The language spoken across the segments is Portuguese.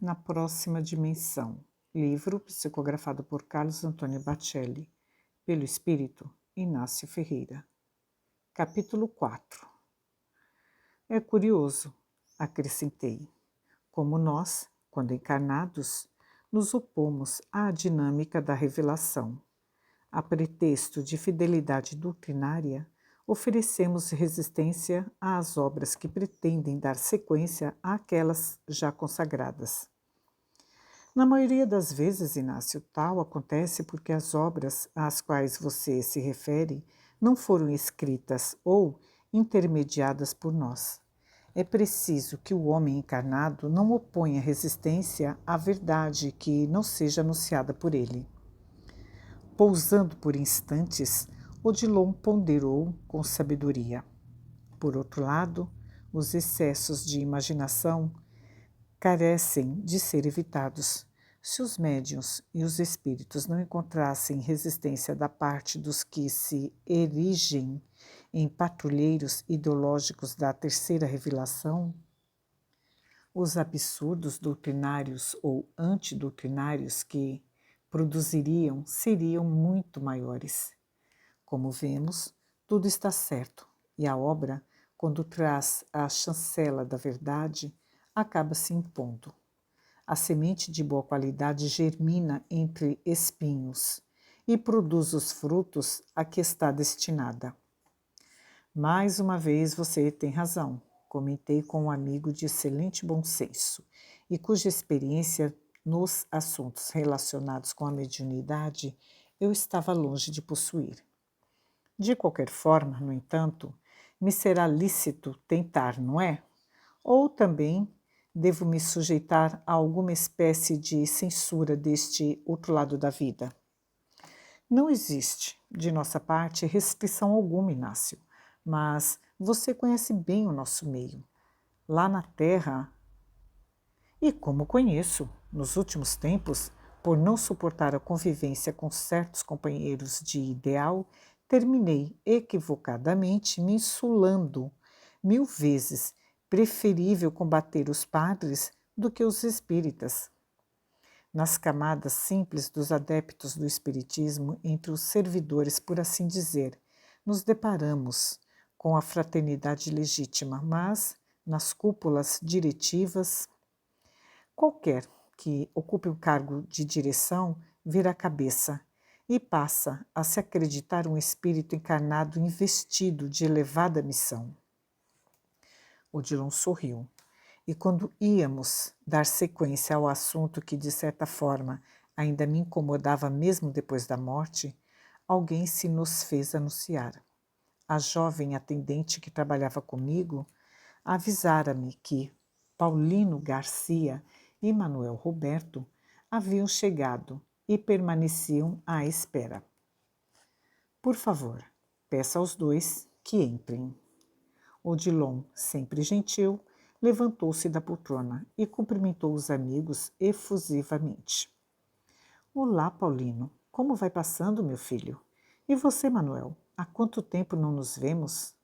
na próxima dimensão. Livro psicografado por Carlos Antônio Bacelli, pelo espírito Inácio Ferreira. Capítulo 4. É curioso, acrescentei, como nós, quando encarnados, nos opomos à dinâmica da revelação. A pretexto de fidelidade doutrinária, oferecemos resistência às obras que pretendem dar sequência àquelas já consagradas. Na maioria das vezes, Inácio, tal acontece porque as obras às quais você se refere não foram escritas ou intermediadas por nós. É preciso que o homem encarnado não oponha resistência à verdade que não seja anunciada por ele. Pousando por instantes, Odilon ponderou com sabedoria. Por outro lado, os excessos de imaginação carecem de ser evitados. Se os médiuns e os espíritos não encontrassem resistência da parte dos que se erigem em patrulheiros ideológicos da terceira revelação, os absurdos doutrinários ou antidoutrinários que produziriam seriam muito maiores. Como vemos, tudo está certo e a obra, quando traz a chancela da verdade, acaba se impondo. A semente de boa qualidade germina entre espinhos e produz os frutos a que está destinada. Mais uma vez você tem razão, comentei com um amigo de excelente bom senso e cuja experiência nos assuntos relacionados com a mediunidade eu estava longe de possuir. De qualquer forma, no entanto, me será lícito tentar, não é? Ou também devo me sujeitar a alguma espécie de censura deste outro lado da vida? Não existe, de nossa parte, restrição alguma, Inácio, mas você conhece bem o nosso meio. Lá na Terra, e como conheço, nos últimos tempos, por não suportar a convivência com certos companheiros de ideal, terminei equivocadamente me insulando 1000 vezes, preferível combater os padres do que os espíritas. Nas camadas simples dos adeptos do espiritismo, entre os servidores, por assim dizer, nos deparamos com a fraternidade legítima, mas nas cúpulas diretivas, qualquer que ocupe um cargo de direção vira a cabeça e passa a se acreditar um espírito encarnado investido de elevada missão. Odilon sorriu. E quando íamos dar sequência ao assunto que, de certa forma, ainda me incomodava mesmo depois da morte, alguém se nos fez anunciar. A jovem atendente que trabalhava comigo avisara-me que Paulino Garcia e Manuel Roberto haviam chegado e permaneciam à espera. Por favor, peça aos dois que entrem. Odilon, sempre gentil, levantou-se da poltrona e cumprimentou os amigos efusivamente. Olá, Paulino. Como vai passando, meu filho? E você, Manuel? Há quanto tempo não nos vemos?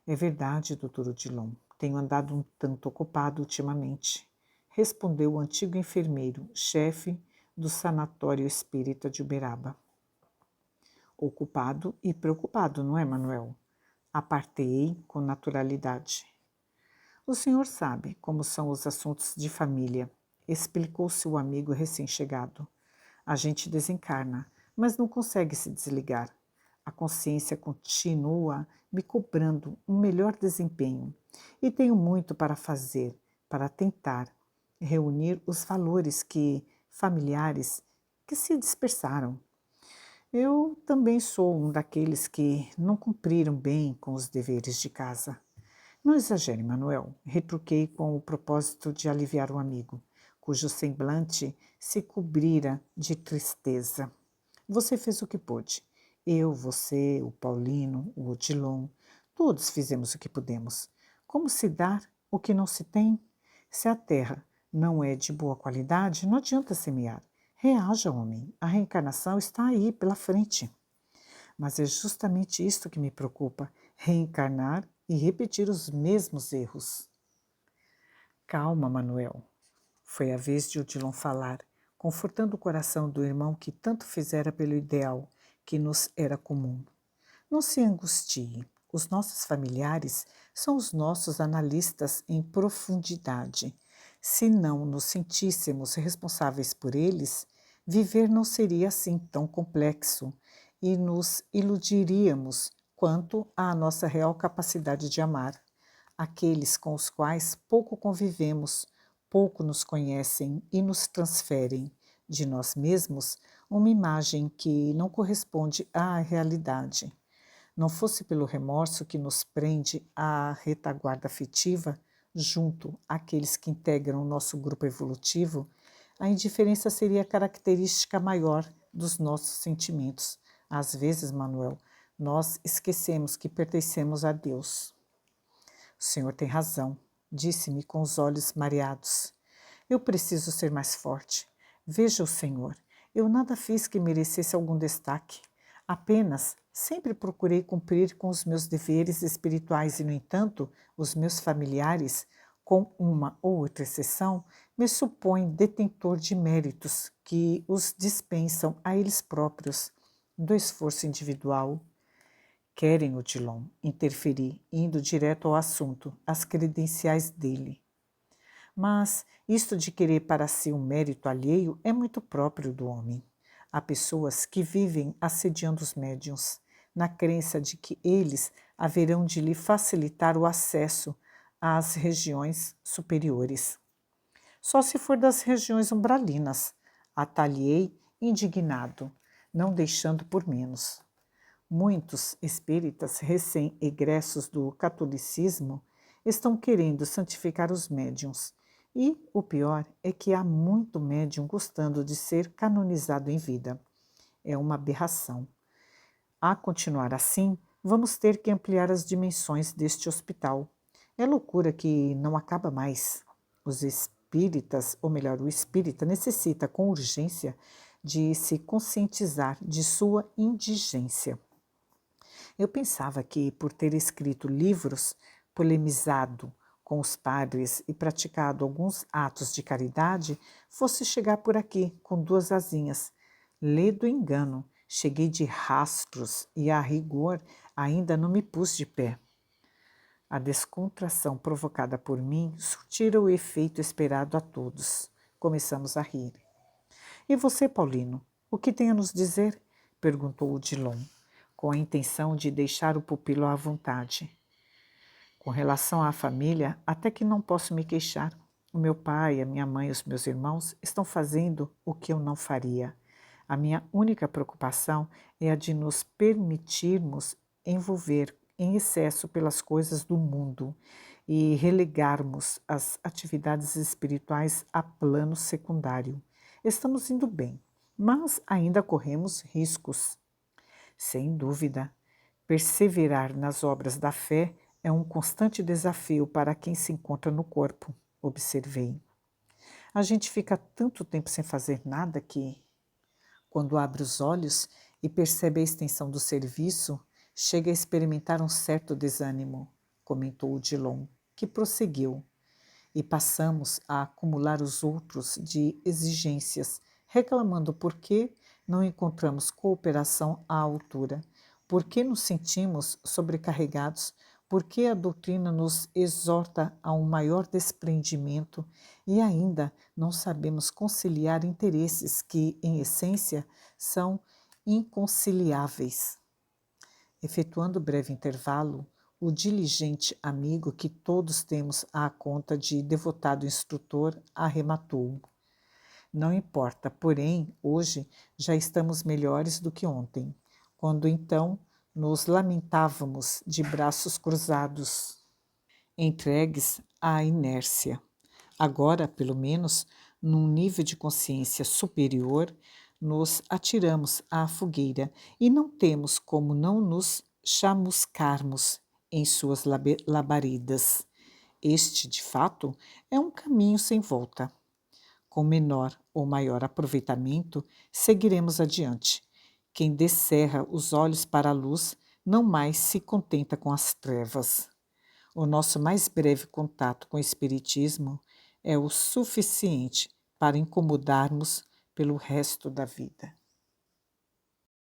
É verdade, doutor Odilon. Tenho andado um tanto ocupado ultimamente, respondeu o antigo enfermeiro, chefe do sanatório espírita de Uberaba. Ocupado e preocupado, não é, Manuel? Apartei com naturalidade. O senhor sabe como são os assuntos de família, explicou-se o amigo recém-chegado. A gente desencarna, mas não consegue se desligar. A consciência continua me cobrando um melhor desempenho e tenho muito para fazer, para tentar reunir os valores familiares que se dispersaram. Eu também sou um daqueles que não cumpriram bem com os deveres de casa. Não exagere, Manuel, retruquei com o propósito de aliviar o amigo, cujo semblante se cobrira de tristeza. Você fez o que pôde. Eu, você, o Paulino, o Odilon, todos fizemos o que pudemos. Como se dar o que não se tem? Se a terra não é de boa qualidade, não adianta semear. Reaja, homem, a reencarnação está aí pela frente. Mas é justamente isto que me preocupa, reencarnar e repetir os mesmos erros. Calma, Manuel. Foi a vez de Odilon falar, confortando o coração do irmão que tanto fizera pelo ideal que nos era comum. Não se angustie. Os nossos familiares são os nossos analistas em profundidade. Se não nos sentíssemos responsáveis por eles, viver não seria assim tão complexo e nos iludiríamos quanto à nossa real capacidade de amar. Aqueles com os quais pouco convivemos, pouco nos conhecem e nos transferem de nós mesmos uma imagem que não corresponde à realidade. Não fosse pelo remorso que nos prende à retaguarda afetiva, junto àqueles que integram o nosso grupo evolutivo, a indiferença seria a característica maior dos nossos sentimentos. Às vezes, Manuel, nós esquecemos que pertencemos a Deus. O senhor tem razão, disse-me com os olhos mareados. Eu preciso ser mais forte. Veja o senhor, eu nada fiz que merecesse algum destaque. Apenas sempre procurei cumprir com os meus deveres espirituais e, no entanto, os meus familiares, com uma ou outra exceção, me supõem detentor de méritos que os dispensam a eles próprios do esforço individual. Querem, Odilon, interferir, indo direto ao assunto, as credenciais dele. Mas isto de querer para si um mérito alheio é muito próprio do homem. Há pessoas que vivem assediando os médiuns, na crença de que eles haverão de lhe facilitar o acesso às regiões superiores. Só se for das regiões umbralinas, atalhei indignado, não deixando por menos. Muitos espíritas recém-egressos do catolicismo estão querendo santificar os médiuns. E o pior é que há muito médium gostando de ser canonizado em vida. É uma aberração. A continuar assim, vamos ter que ampliar as dimensões deste hospital. É loucura que não acaba mais. Os espíritas, ou melhor, o espírita necessita com urgência de se conscientizar de sua indigência. Eu pensava que, por ter escrito livros, polemizado com os padres e praticado alguns atos de caridade, fosse chegar por aqui com duas asinhas. Ledo engano, cheguei de rastros e, a rigor, ainda não me pus de pé. A descontração provocada por mim surtira o efeito esperado a todos. Começamos a rir. E você, Paulino, o que tem a nos dizer? Perguntou Odilon, com a intenção de deixar o pupilo à vontade. Com relação à família, até que não posso me queixar. O meu pai, a minha mãe e os meus irmãos estão fazendo o que eu não faria. A minha única preocupação é a de nos permitirmos envolver em excesso pelas coisas do mundo e relegarmos as atividades espirituais a plano secundário. Estamos indo bem, mas ainda corremos riscos. Sem dúvida, perseverar nas obras da fé é um constante desafio para quem se encontra no corpo, observei. A gente fica tanto tempo sem fazer nada que, quando abre os olhos e percebe a extensão do serviço, chega a experimentar um certo desânimo, comentou Odilon, que prosseguiu. E passamos a acumular os outros de exigências, reclamando por que não encontramos cooperação à altura, por que nos sentimos sobrecarregados, por que a doutrina nos exorta a um maior desprendimento e ainda não sabemos conciliar interesses que, em essência, são inconciliáveis. Efetuando breve intervalo, o diligente amigo que todos temos à conta de devotado instrutor arrematou. Não importa, porém, hoje já estamos melhores do que ontem, quando então nos lamentávamos de braços cruzados, entregues à inércia. Agora, pelo menos, num nível de consciência superior, nos atiramos à fogueira e não temos como não nos chamuscarmos em suas labaredas. Este, de fato, é um caminho sem volta. Com menor ou maior aproveitamento, seguiremos adiante. Quem descerra os olhos para a luz não mais se contenta com as trevas. O nosso mais breve contato com o Espiritismo é o suficiente para incomodarmos pelo resto da vida.